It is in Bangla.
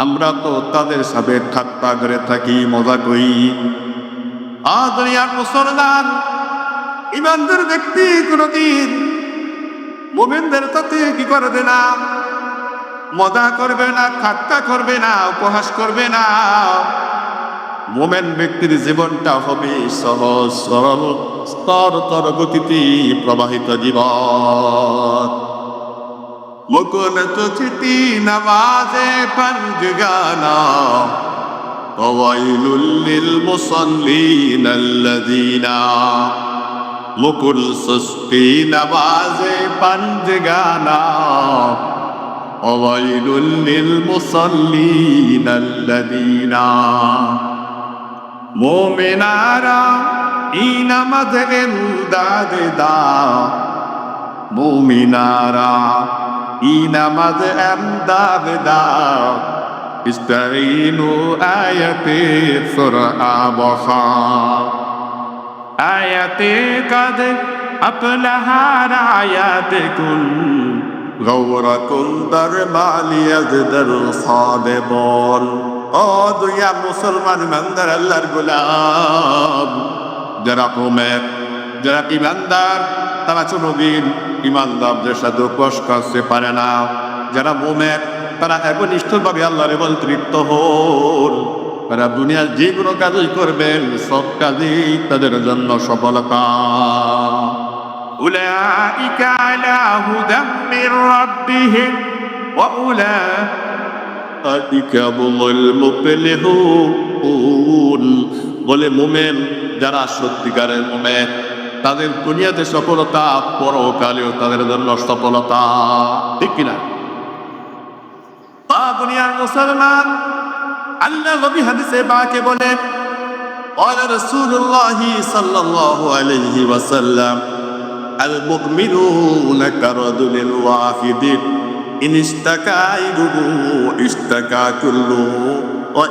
আমরা তো তাদের সাথে ঠাট্টা করে থাকি, মজা করি। দুনিয়ার মুসলমান ইমানদার ব্যক্তি কোনদিন মুমিনদের সাথে কি করবে না? মজা করবে না, ঠাট্টা করবে না, উপহাস করবে না। মুমিন ব্যক্তির জীবনটা হবে সহজ সরল স্তরতর গতিতে প্রবাহিত জীবন। মুকুল তুচিতি নমাজে পঞ্জগানা ওয়াইলুল লিল মুসাল্লিন আল্লাযীনা। মুকুল সুস্তি নমাজে পঞ্জগানা ওয়াইলুল লিল মুসাল্লিন আল্লাযীনা। মুমিনারা এই নামাজ এমদাদ দাও, মুমিনারা এই নামাজ এমদাদ দাও। ইস্তাঈনু আয়াতে সূরা বখা আয়াতে কাদ আপলাহার আয়াতে কুল গৌরকুল দরবালিয়াদ দর সাদেবল। ও দুনিয়া মুসলমান ইমানদার আল্লাহর গোলাম, যারা মুমিন, যারা ইমানদার, তারা কোনোদিন ইমানদারদের সাথে উপহাস করতে পারে না। যারা মুমিন তারা একনিষ্ঠভাবে আল্লাহর ইবাদতে তৃপ্ত হন। তারা দুনিয়ার যে কোনো কাজই করবেন, সব কাজেই তাদের জন্য সফলতা। উলাইকা আলা হুদাম মির রাব্বিহিম ওয়া উলাইকা হুমুল মুফলিহুন। বলে মুমিন যারা সত্যিকারের মুমিন, তাদের দুনিয়াতে সফলতা, পরকালেও তাদের জন্য সফলতা। ঠিক কিনা? দুনিয়ার মুসলমান, আল্লাহ নবী হাদিসে পাকে বলেন, ক্বালা রাসূলুল্লাহি সাল্লাল্লাহু আলাইহি ওয়াসাল্লাম, আল মুমিনুনা কারাজুলিল ওয়াহিদিন ইন ইশতাকা ইদুহু ইশতাকা কুল্লুহু ওয়া